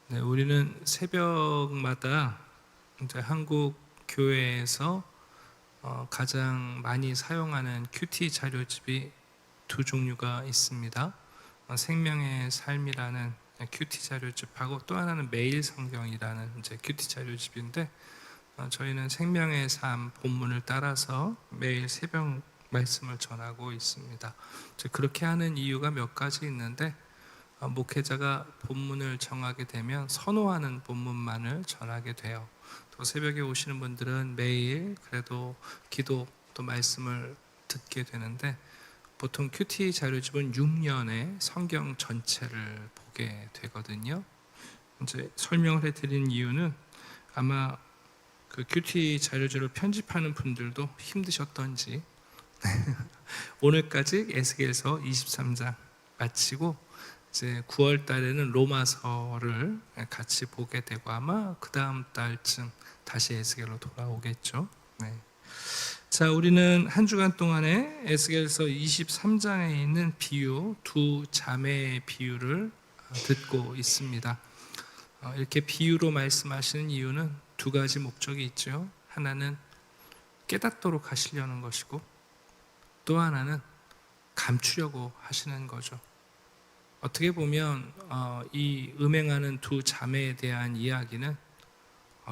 네, 우리는 새벽마다 이제 한국 교회에서 가장 많이 사용하는 큐티 자료집이 두 종류가 있습니다. 생명의 삶이라는 큐티 자료집하고 또 하나는 매일 성경이라는 이제 큐티 자료집인데, 저희는 생명의 삶 본문을 따라서 매일 새벽 말씀을 전하고 있습니다. 이제 그렇게 하는 이유가 몇 가지 있는데, 목회자가 본문을 정하게 되면 선호하는 본문만을 전하게 돼요. 또 새벽에 오시는 분들은 매일 그래도 기도 또 말씀을 듣게 되는데, 보통 큐티 자료집은 6년에 성경 전체를 보게 되거든요. 이제 설명을 해드린 이유는 아마 그 큐티 자료집을 편집하는 분들도 힘드셨던지 오늘까지 에스겔서 23장 마치고 이제 9월 달에는 로마서를 같이 보게 되고 아마 그 다음 달쯤 다시 에스겔로 돌아오겠죠. 네. 자, 우리는 한 주간 동안에 에스겔서 23장에 있는 비유, 두 자매의 비유를 듣고 있습니다. 이렇게 비유로 말씀하시는 이유는 두 가지 목적이 있죠. 하나는 깨닫도록 하시려는 것이고, 또 하나는 감추려고 하시는 거죠. 어떻게 보면 이 음행하는 두 자매에 대한 이야기는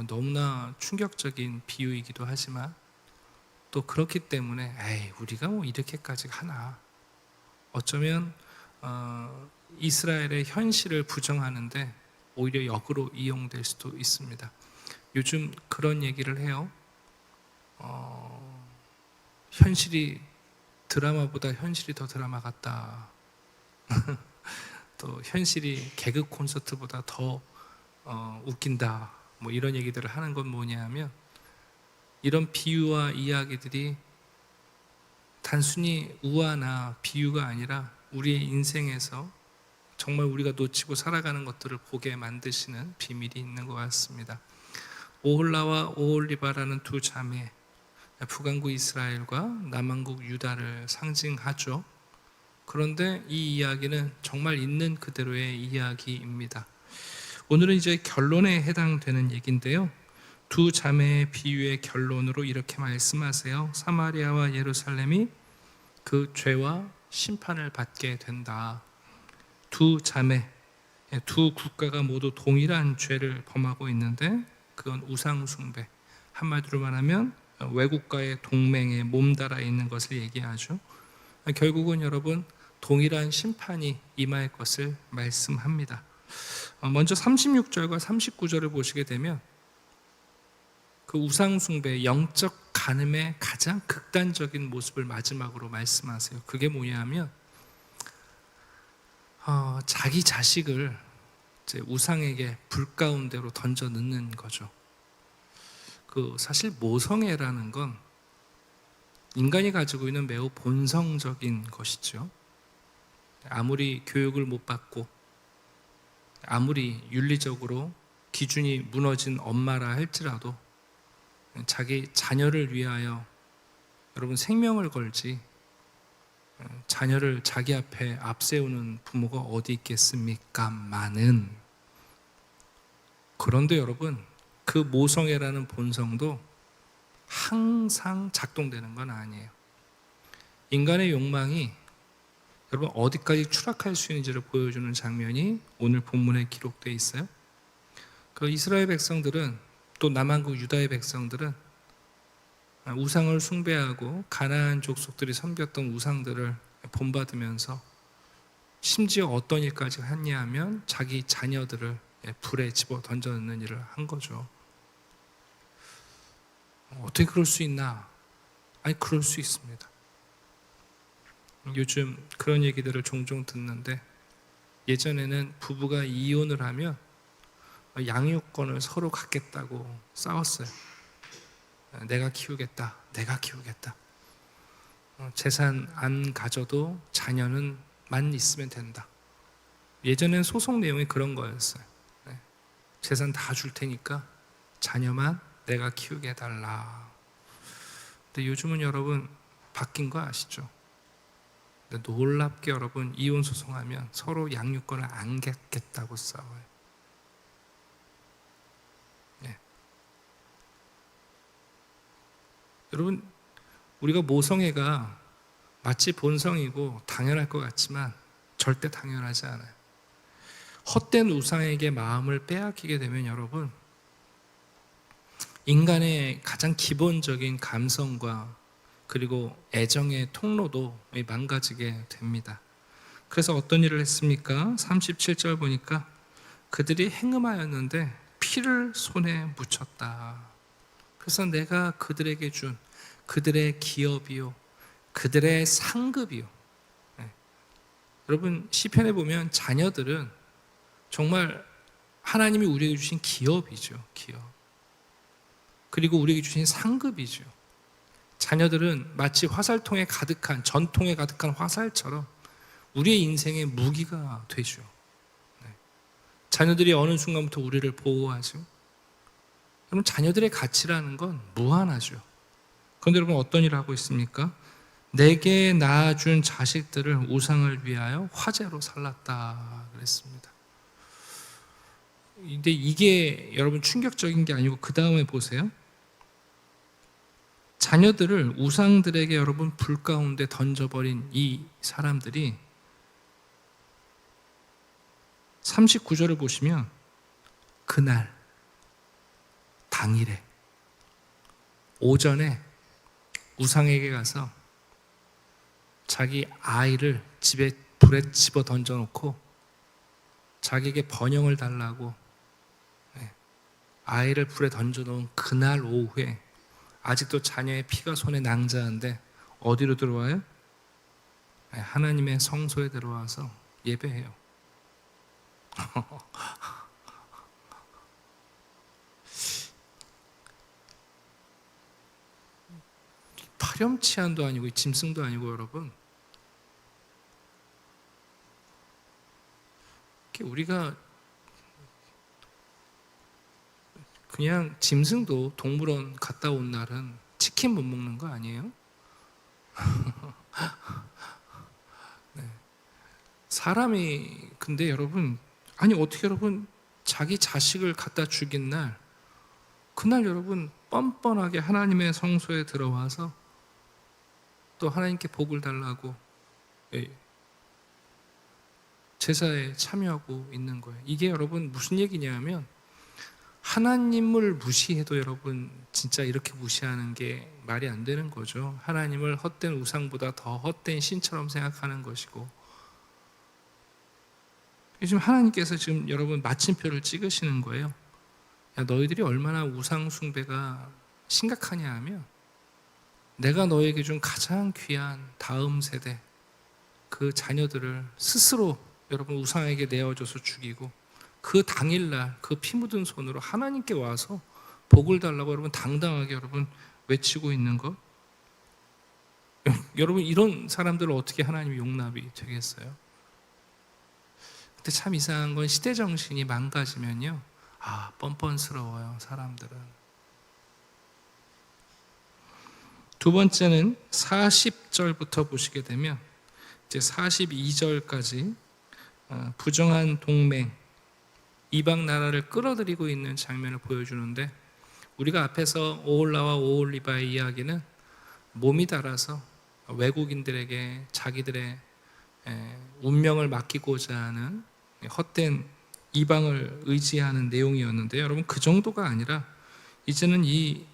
너무나 충격적인 비유이기도 하지만, 또 그렇기 때문에 에이 우리가 뭐 이렇게까지 하나, 어쩌면 이스라엘의 현실을 부정하는데 오히려 역으로 이용될 수도 있습니다. 요즘 그런 얘기를 해요. 현실이 드라마보다 현실이 더 드라마 같다. 또 현실이 개그 콘서트보다 더 웃긴다. 뭐 이런 얘기들을 하는 건 뭐냐면, 이런 비유와 이야기들이 단순히 우화나 비유가 아니라 우리의 인생에서 정말 우리가 놓치고 살아가는 것들을 보게 만드시는 비밀이 있는 것 같습니다. 오홀라와 오홀리바라는 두 자매, 북왕국 이스라엘과 남왕국 유다를 상징하죠. 그런데 이 이야기는 정말 있는 그대로의 이야기입니다. 오늘은 이제 결론에 해당되는 얘기인데요. 두 자매의 비유의 결론으로 이렇게 말씀하세요. 사마리아와 예루살렘이 그 죄와 심판을 받게 된다. 두 자매, 두 국가가 모두 동일한 죄를 범하고 있는데, 그건 우상숭배, 한마디로 말하면 외국과의 동맹에 몸달아 있는 것을 얘기하죠. 결국은 여러분 동일한 심판이 임할 것을 말씀합니다. 먼저 36절과 39절을 보시게 되면 그 우상숭배, 영적 간음의 가장 극단적인 모습을 마지막으로 말씀하세요. 그게 뭐냐면 자기 자식을 이제 우상에게 불 가운데로 던져 넣는 거죠. 그 사실 모성애라는 건 인간이 가지고 있는 매우 본성적인 것이죠. 아무리 교육을 못 받고 아무리 윤리적으로 기준이 무너진 엄마라 할지라도 자기 자녀를 위하여 여러분 생명을 걸지 자녀를 자기 앞에 앞세우는 부모가 어디 있겠습니까마는, 그런데 여러분 그 모성애라는 본성도 항상 작동되는 건 아니에요. 인간의 욕망이 여러분 어디까지 추락할 수 있는지를 보여주는 장면이 오늘 본문에 기록되어 있어요. 그 이스라엘 백성들은, 또 남한국 유다의 백성들은 우상을 숭배하고 가나안 족속들이 섬겼던 우상들을 본받으면서 심지어 어떤 일까지 했냐 하면 자기 자녀들을 불에 집어 던져넣는 일을 한 거죠. 어떻게 그럴 수 있나? 아니 그럴 수 있습니다. 요즘 그런 얘기들을 종종 듣는데, 예전에는 부부가 이혼을 하면 양육권을 서로 갖겠다고 싸웠어요. 내가 키우겠다, 내가 키우겠다. 재산 안 가져도 자녀는 만 있으면 된다. 예전엔 소송 내용이 그런 거였어요. 재산 다 줄 테니까 자녀만 내가 키우게 해달라. 근데 요즘은 여러분 바뀐 거 아시죠? 근데 놀랍게 여러분 이혼 소송하면 서로 양육권을 안 갖겠다고 싸워요. 여러분, 우리가 모성애가 마치 본성이고 당연할 것 같지만 절대 당연하지 않아요. 헛된 우상에게 마음을 빼앗기게 되면 여러분, 인간의 가장 기본적인 감성과 그리고 애정의 통로도 망가지게 됩니다. 그래서 어떤 일을 했습니까? 37절 보니까 그들이 행음하였는데 피를 손에 묻혔다. 그래서 내가 그들에게 준 그들의 기업이요, 그들의 상급이요. 네. 여러분, 시편에 보면 자녀들은 정말 하나님이 우리에게 주신 기업이죠. 기업. 그리고 우리에게 주신 상급이죠. 자녀들은 마치 화살통에 가득한, 전통에 가득한 화살처럼 우리의 인생의 무기가 되죠. 네. 자녀들이 어느 순간부터 우리를 보호하죠. 여러분, 자녀들의 가치라는 건 무한하죠. 그런데 여러분, 어떤 일을 하고 있습니까? 내게 낳아준 자식들을 우상을 위하여 화제로 살랐다 그랬습니다. 근데 이게 여러분 충격적인 게 아니고 그 다음에 보세요. 자녀들을 우상들에게 여러분 불 가운데 던져버린 이 사람들이 39절을 보시면 그날 당일에 오전에 우상에게 가서 자기 아이를 집에 불에 집어 던져놓고 자기에게 번영을 달라고 아이를 불에 던져놓은 그날 오후에 아직도 자녀의 피가 손에 낭자한데 어디로 들어와요? 하나님의 성소에 들어와서 예배해요. 파렴치한도 아니고 짐승도 아니고 여러분, 우리가 그냥 짐승도 동물원 갔다 온 날은 치킨 못 먹는 거 아니에요? 네. 사람이 근데 여러분, 아니 어떻게 여러분 자기 자식을 갖다 죽인 날 그날 여러분 뻔뻔하게 하나님의 성소에 들어와서 또 하나님께 복을 달라고 제사에 참여하고 있는 거예요. 이게 여러분 무슨 얘기냐면 하나님을 무시해도 여러분 진짜 이렇게 무시하는 게 말이 안 되는 거죠. 하나님을 헛된 우상보다 더 헛된 신처럼 생각하는 것이고, 지금 하나님께서 지금 여러분 마침표를 찍으시는 거예요. 야, 너희들이 얼마나 우상 숭배가 심각하냐 하면 내가 너에게 준 가장 귀한 다음 세대 그 자녀들을 스스로 여러분 우상에게 내어줘서 죽이고 그 당일날 그 피 묻은 손으로 하나님께 와서 복을 달라고 여러분 당당하게 여러분 외치고 있는 것, 여러분 이런 사람들을 어떻게 하나님이 용납이 되겠어요? 근데 참 이상한 건 시대 정신이 망가지면요, 뻔뻔스러워요 사람들은. 두 번째는 40절부터 보시게 되면 이제 42절까지 부정한 동맹, 이방 나라를 끌어들이고 있는 장면을 보여주는데, 우리가 앞에서 오홀라와 오홀리바의 이야기는 몸이 달아서 외국인들에게 자기들의 운명을 맡기고자 하는 헛된 이방을 의지하는 내용이었는데, 여러분 그 정도가 아니라 이제는 이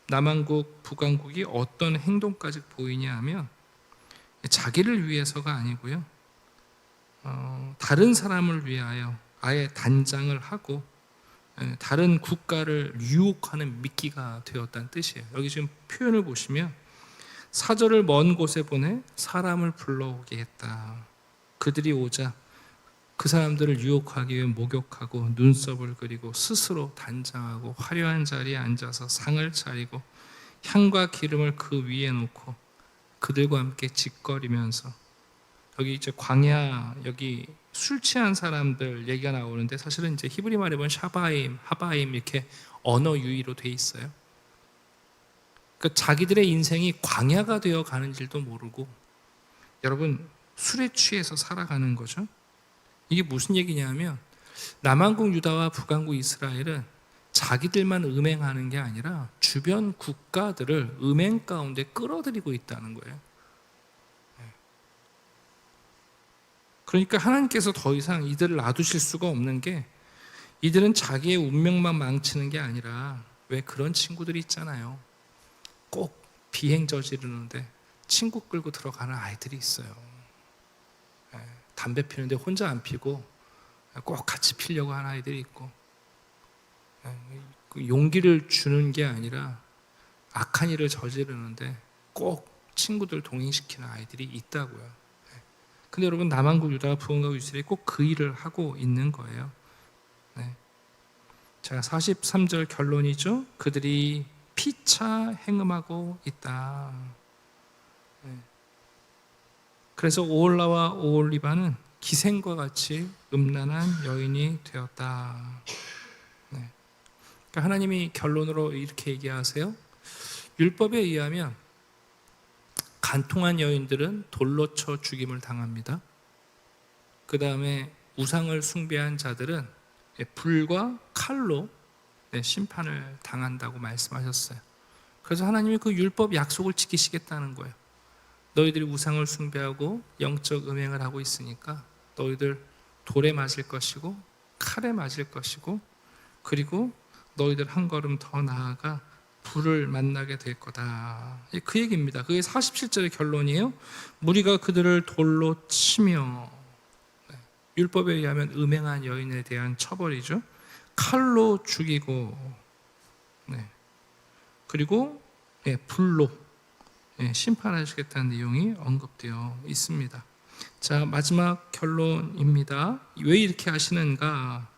남한국, 북한국이 어떤 행동까지 보이냐 하면 자기를 위해서가 아니고요, 다른 사람을 위하여 아예 단장을 하고 다른 국가를 유혹하는 미끼가 되었다는 뜻이에요. 여기 지금 표현을 보시면 사절을 먼 곳에 보내 사람을 불러오게 했다. 그들이 오자 그 사람들을 유혹하기 위해 목욕하고 눈썹을 그리고 스스로 단장하고 화려한 자리에 앉아서 상을 차리고 향과 기름을 그 위에 놓고 그들과 함께 짓거리면서, 여기 이제 광야, 여기 술 취한 사람들 얘기가 나오는데 사실은 이제 히브리 말에 보면 샤바임, 하바임 이렇게 언어 유의로 돼 있어요. 그러니까 자기들의 인생이 광야가 되어 가는 줄도 모르고 여러분 술에 취해서 살아가는 거죠. 이게 무슨 얘기냐면 남한국 유다와 북한국 이스라엘은 자기들만 음행하는 게 아니라 주변 국가들을 음행 가운데 끌어들이고 있다는 거예요. 그러니까 하나님께서 더 이상 이들을 놔두실 수가 없는 게, 이들은 자기의 운명만 망치는 게 아니라, 왜 그런 친구들이 있잖아요. 꼭 비행 저지르는데 친구 끌고 들어가는 아이들이 있어요. 담배 피우는데 혼자 안 피고 꼭 같이 피려고 하는 아이들이 있고, 용기를 주는 게 아니라 악한 일을 저지르는데 꼭 친구들 동행시키는 아이들이 있다고요. 근데 여러분, 남한국 유다와 북한국 이스라엘이 꼭 그 일을 하고 있는 거예요. 자, 43절 결론이죠. 그들이 피차 행음하고 있다. 그래서 오홀라와 오홀리바는 기생과 같이 음란한 여인이 되었다. 그러니까 하나님이 결론으로 이렇게 얘기하세요. 율법에 의하면 간통한 여인들은 돌로 쳐 죽임을 당합니다. 그 다음에 우상을 숭배한 자들은 불과 칼로 심판을 당한다고 말씀하셨어요. 그래서 하나님이 그 율법 약속을 지키시겠다는 거예요. 너희들이 우상을 숭배하고 영적 음행을 하고 있으니까 너희들 돌에 맞을 것이고 칼에 맞을 것이고, 그리고 너희들 한 걸음 더 나아가 불을 만나게 될 거다. 그 얘기입니다. 그게 47절의 결론이에요. 무리가 그들을 돌로 치며, 율법에 의하면 음행한 여인에 대한 처벌이죠. 칼로 죽이고, 그리고 불로 심판하시겠다는 내용이 언급되어 있습니다. 자, 마지막 결론입니다. 왜 이렇게 하시는가?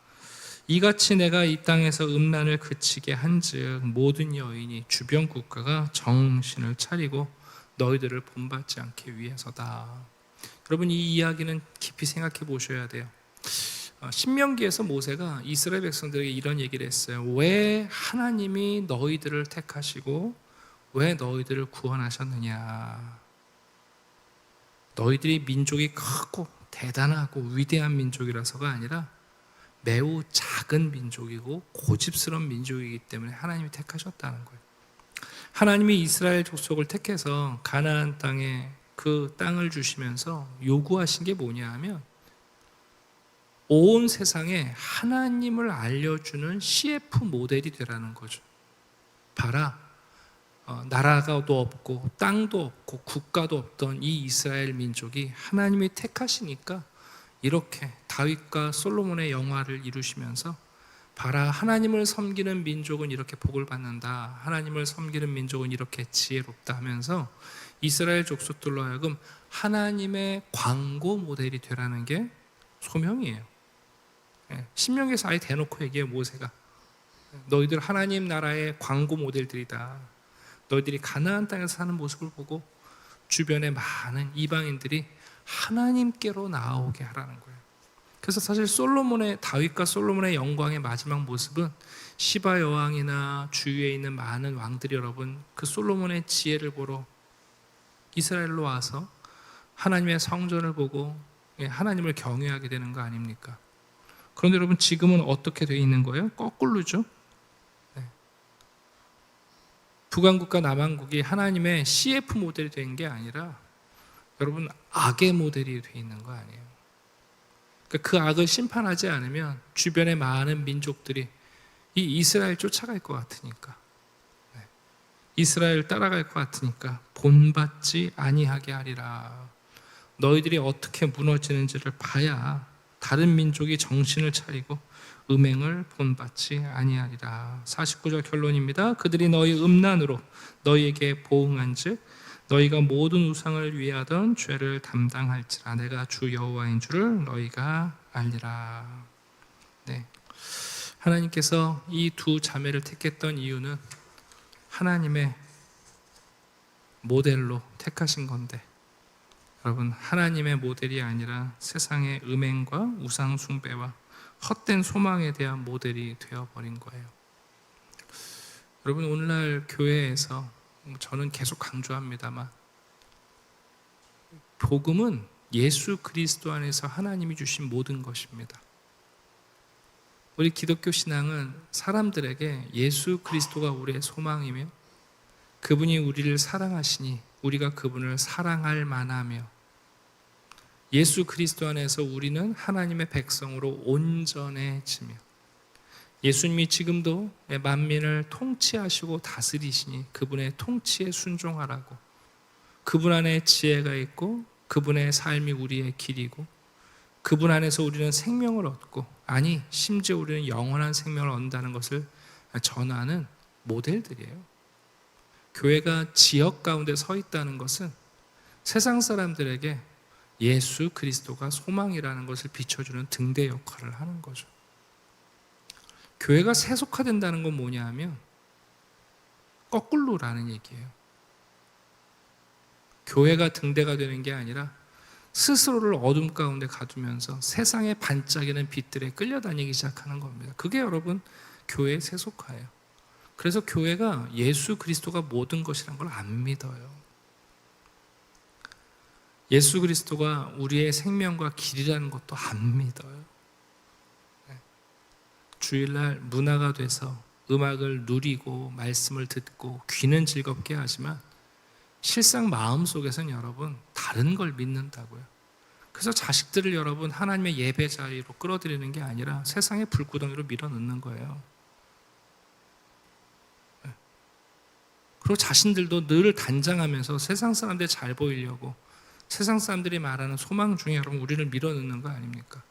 이같이 내가 이 땅에서 음란을 그치게 한즉 모든 여인이 주변 국가가 정신을 차리고 너희들을 본받지 않기 위해서다. 여러분, 이 이야기는 깊이 생각해 보셔야 돼요. 신명기에서 모세가 이스라엘 백성들에게 이런 얘기를 했어요. 왜 하나님이 너희들을 택하시고 왜 너희들을 구원하셨느냐? 너희들이 민족이 크고 대단하고 위대한 민족이라서가 아니라 매우 작은 민족이고 고집스러운 민족이기 때문에 하나님이 택하셨다는 거예요. 하나님이 이스라엘 족속을 택해서 가나안 땅에 그 땅을 주시면서 요구하신 게 뭐냐 하면, 온 세상에 하나님을 알려주는 CF 모델이 되라는 거죠. 봐라, 나라가도 없고 땅도 없고 국가도 없던 이 이스라엘 민족이 하나님이 택하시니까 이렇게 다윗과 솔로몬의 영화를 이루시면서, 봐라, 하나님을 섬기는 민족은 이렇게 복을 받는다, 하나님을 섬기는 민족은 이렇게 지혜롭다 하면서 이스라엘 족속들로 하여금 하나님의 광고 모델이 되라는 게 소명이에요. 신명기에서 아예 대놓고 얘기해요. 모세가 너희들 하나님 나라의 광고 모델들이다. 너희들이 가나안 땅에서 사는 모습을 보고 주변의 많은 이방인들이 하나님께로 나아오게 하라는 거예요. 그래서 사실 다윗과 솔로몬의 영광의 마지막 모습은 시바 여왕이나 주위에 있는 많은 왕들이 여러분 그 솔로몬의 지혜를 보러 이스라엘로 와서 하나님의 성전을 보고 하나님을 경외하게 되는 거 아닙니까? 그런데 여러분, 지금은 어떻게 되어 있는 거예요? 거꾸로죠. 북한국과 남한국이 하나님의 CF 모델이 된 게 아니라 여러분 악의 모델이 되어 있는 거 아니에요. 그러니까 그 악을 심판하지 않으면 주변의 많은 민족들이 이 이스라엘 쫓아갈 것 같으니까, 이스라엘 따라갈 것 같으니까 본받지 아니하게 하리라. 너희들이 어떻게 무너지는지를 봐야 다른 민족이 정신을 차리고 음행을 본받지 아니하리라. 49절 결론입니다. 그들이 너희 음란으로 너희에게 보응한즉 너희가 모든 우상을 위하던 죄를 담당할지라. 내가 주 여호와인 줄을 너희가 알리라. 하나님께서 이 두 자매를 택했던 이유는 하나님의 모델로 택하신 건데, 여러분, 하나님의 모델이 아니라 세상의 음행과 우상 숭배와 헛된 소망에 대한 모델이 되어버린 거예요. 여러분, 오늘날 교회에서 저는 계속 강조합니다만, 복음은 예수 그리스도 안에서 하나님이 주신 모든 것입니다. 우리 기독교 신앙은 사람들에게 예수 그리스도가 우리의 소망이며 그분이 우리를 사랑하시니 우리가 그분을 사랑할 만하며 예수 그리스도 안에서 우리는 하나님의 백성으로 온전해지며 예수님이 지금도 만민을 통치하시고 다스리시니 그분의 통치에 순종하라고, 그분 안에 지혜가 있고 그분의 삶이 우리의 길이고 그분 안에서 우리는 생명을 얻고, 아니 심지어 우리는 영원한 생명을 얻는다는 것을 전하는 모델들이에요. 교회가 지역 가운데 서 있다는 것은 세상 사람들에게 예수 그리스도가 소망이라는 것을 비춰주는 등대 역할을 하는 거죠. 교회가 세속화된다는 건 뭐냐 하면 거꾸로라는 얘기예요. 교회가 등대가 되는 게 아니라 스스로를 어둠 가운데 가두면서 세상의 반짝이는 빛들에 끌려다니기 시작하는 겁니다. 그게 여러분 교회의 세속화예요. 그래서 교회가 예수 그리스도가 모든 것이라는 걸 안 믿어요. 예수 그리스도가 우리의 생명과 길이라는 것도 안 믿어요. 주일날 문화가 돼서 음악을 누리고 말씀을 듣고 귀는 즐겁게 하지만 실상 마음속에서는 여러분 다른 걸 믿는다고요. 그래서 자식들을 여러분 하나님의 예배 자리로 끌어들이는 게 아니라 세상의 불구덩이로 밀어넣는 거예요. 그리고 자신들도 늘 단장하면서 세상 사람들이 잘 보이려고 세상 사람들이 말하는 소망 중에 여러분 우리를 밀어넣는 거 아닙니까?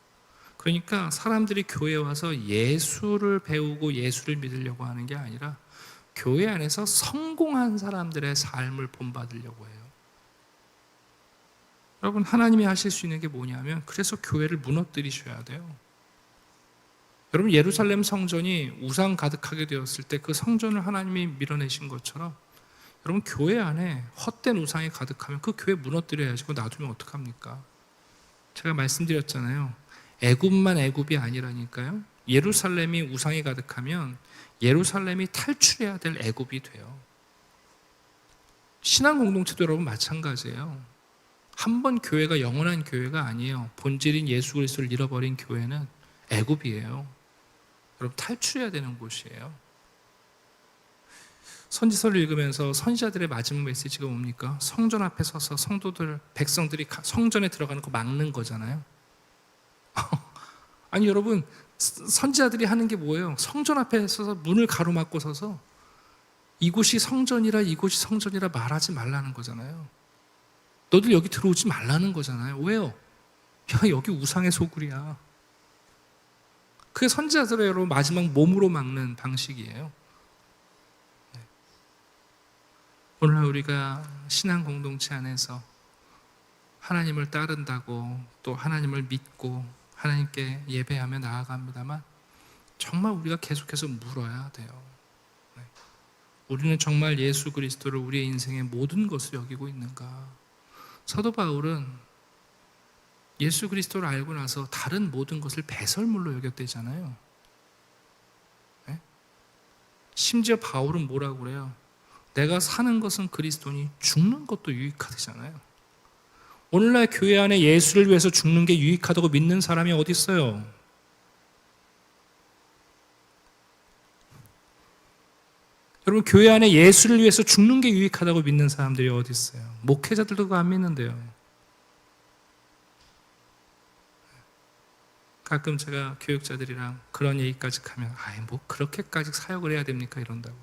그러니까 사람들이 교회에 와서 예수를 배우고 예수를 믿으려고 하는 게 아니라 교회 안에서 성공한 사람들의 삶을 본받으려고 해요. 여러분 하나님이 하실 수 있는 게 뭐냐면 그래서 교회를 무너뜨리셔야 돼요. 여러분 예루살렘 성전이 우상 가득하게 되었을 때 그 성전을 하나님이 밀어내신 것처럼 여러분 교회 안에 헛된 우상이 가득하면 그 교회 무너뜨려야지. 그거 놔두면 어떡합니까? 제가 말씀드렸잖아요. 애굽만 애굽이 아니라니까요. 예루살렘이 우상이 가득하면 예루살렘이 탈출해야 될 애굽이 돼요. 신앙 공동체도 여러분 마찬가지예요. 한 번 교회가 영원한 교회가 아니에요. 본질인 예수 그리스도를 잃어버린 교회는 애굽이에요. 여러분 탈출해야 되는 곳이에요. 선지서를 읽으면서 선지자들의 마지막 메시지가 뭡니까? 성전 앞에 서서 성도들, 백성들이 성전에 들어가는 거 막는 거잖아요. 아니 여러분 선지자들이 하는 게 뭐예요? 성전 앞에 서서 문을 가로막고 서서 이곳이 성전이라 이곳이 성전이라 말하지 말라는 거잖아요. 너들 여기 들어오지 말라는 거잖아요. 왜요? 야 여기 우상의 소굴이야. 그게 선지자들의 여러분 마지막 몸으로 막는 방식이에요. 오늘날 우리가 신앙 공동체 안에서 하나님을 따른다고 또 하나님을 믿고 하나님께 예배하며 나아갑니다만 정말 우리가 계속해서 물어야 돼요. 우리는 정말 예수 그리스도를 우리의 인생의 모든 것을 여기고 있는가? 사도 바울은 예수 그리스도를 알고 나서 다른 모든 것을 배설물로 여겼대잖아요. 심지어 바울은 뭐라고 그래요? 내가 사는 것은 그리스도니 죽는 것도 유익하대잖아요. 오늘날 교회 안에 예수를 위해서 죽는 게 유익하다고 믿는 사람이 어디 있어요? 여러분 교회 안에 예수를 위해서 죽는 게 유익하다고 믿는 사람들이 어디 있어요? 목회자들도 그거 안 믿는데요. 가끔 제가 교육자들이랑 그런 얘기까지 하면 뭐 그렇게까지 사역을 해야 됩니까? 이런다고.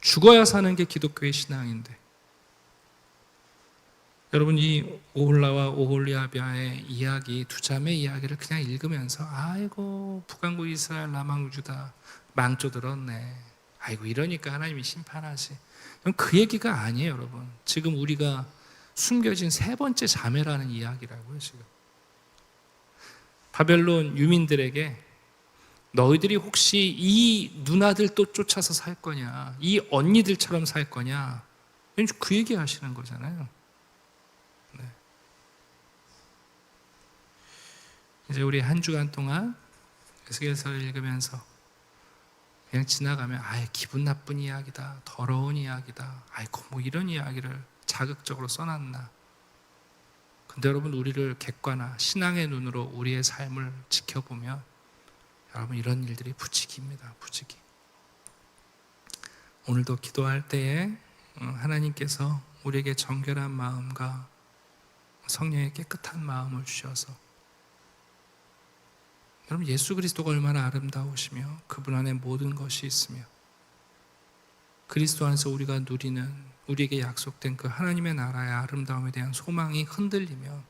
죽어야 사는 게 기독교의 신앙인데 여러분 이 오홀라와 오홀리아비아의 이야기, 두 자매의 이야기를 그냥 읽으면서 아이고 북왕국 이스라엘 남왕국 유다 망조들었네. 아이고 이러니까 하나님이 심판하지. 그 얘기가 아니에요. 여러분 지금 우리가 숨겨진 세 번째 자매라는 이야기라고요. 지금 바벨론 유민들에게 너희들이 혹시 이 누나들 또 쫓아서 살 거냐, 이 언니들처럼 살 거냐, 그 얘기 하시는 거잖아요. 네. 이제 우리 한 주간 동안 에스겔서를 읽으면서 그냥 지나가면 기분 나쁜 이야기다, 더러운 이야기다, 아이고 뭐 이런 이야기를 자극적으로 써놨나. 근데 여러분, 우리를 객관화, 신앙의 눈으로 우리의 삶을 지켜보면 여러분, 이런 일들이 부지기입니다. 부지기. 오늘도 기도할 때에 하나님께서 우리에게 정결한 마음과 성령의 깨끗한 마음을 주셔서, 여러분, 예수 그리스도가 얼마나 아름다우시며 그분 안에 모든 것이 있으며 그리스도 안에서 우리가 누리는, 우리에게 약속된 그 하나님의 나라의 아름다움에 대한 소망이 흔들리면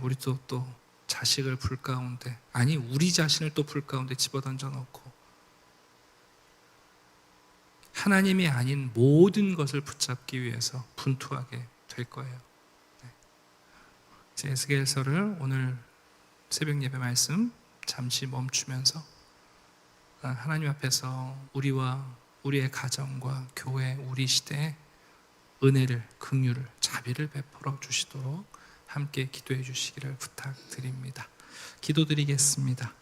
우리도 또 자식을 불 가운데, 아니 우리 자신을 또 불 가운데 집어던져 넣고 하나님이 아닌 모든 것을 붙잡기 위해서 분투하게 될 거예요. 에스겔서를 오늘 새벽 예배 말씀 잠시 멈추면서 하나님 앞에서 우리와 우리의 가정과 교회, 우리 시대에 은혜를, 긍휼을, 자비를 베풀어 주시도록 함께 기도해 주시기를 부탁드립니다. 기도드리겠습니다.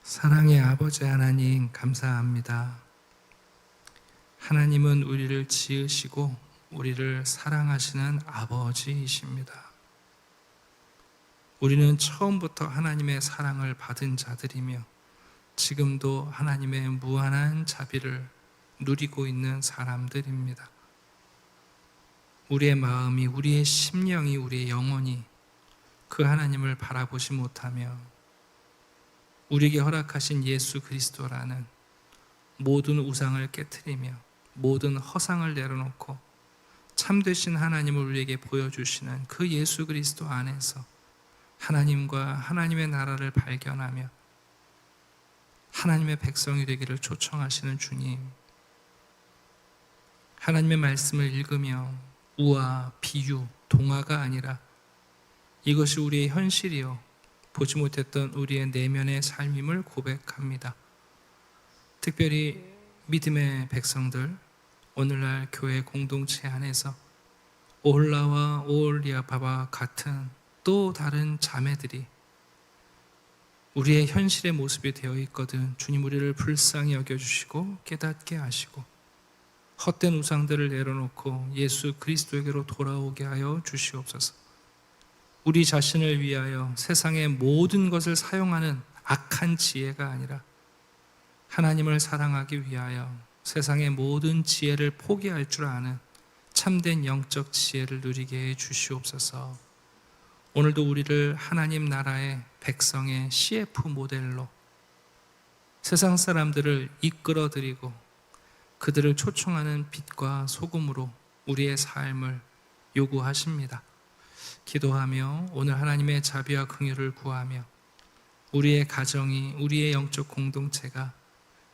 사랑의 아버지 하나님, 감사합니다. 하나님은 우리를 지으시고 우리를 사랑하시는 아버지이십니다. 우리는 처음부터 하나님의 사랑을 받은 자들이며 지금도 하나님의 무한한 자비를 누리고 있는 사람들입니다. 우리의 마음이, 우리의 심령이, 우리의 영혼이 그 하나님을 바라보지 못하며 우리에게 허락하신 예수 그리스도라는 모든 우상을 깨트리며 모든 허상을 내려놓고 참되신 하나님을 우리에게 보여주시는 그 예수 그리스도 안에서 하나님과 하나님의 나라를 발견하며 하나님의 백성이 되기를 초청하시는 주님, 하나님의 말씀을 읽으며 우화, 비유, 동화가 아니라 이것이 우리의 현실이요 보지 못했던 우리의 내면의 삶임을 고백합니다. 특별히 믿음의 백성들, 오늘날 교회 공동체 안에서 오홀라와 오홀리아바와 같은 또 다른 자매들이 우리의 현실의 모습이 되어 있거든 주님, 우리를 불쌍히 여겨주시고 깨닫게 하시고 헛된 우상들을 내려놓고 예수 그리스도에게로 돌아오게 하여 주시옵소서. 우리 자신을 위하여 세상의 모든 것을 사용하는 악한 지혜가 아니라 하나님을 사랑하기 위하여 세상의 모든 지혜를 포기할 줄 아는 참된 영적 지혜를 누리게 해 주시옵소서. 오늘도 우리를 하나님 나라의 백성의 CF 모델로 세상 사람들을 이끌어드리고 그들을 초청하는 빛과 소금으로 우리의 삶을 요구하십니다. 기도하며 오늘 하나님의 자비와 긍휼을 구하며 우리의 가정이, 우리의 영적 공동체가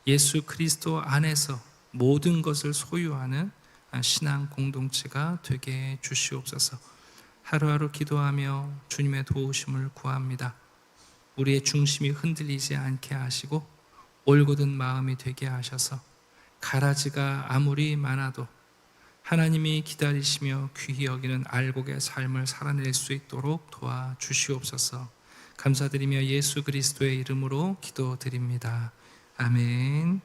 예수 그리스도 안에서 모든 것을 소유하는 신앙 공동체가 되게 해 주시옵소서. 하루하루 기도하며 주님의 도우심을 구합니다. 우리의 중심이 흔들리지 않게 하시고 올곧은 마음이 되게 하셔서 가라지가 아무리 많아도 하나님이 기다리시며 귀히 여기는 알곡의 삶을 살아낼 수 있도록 도와주시옵소서. 감사드리며 예수 그리스도의 이름으로 기도드립니다. 아멘.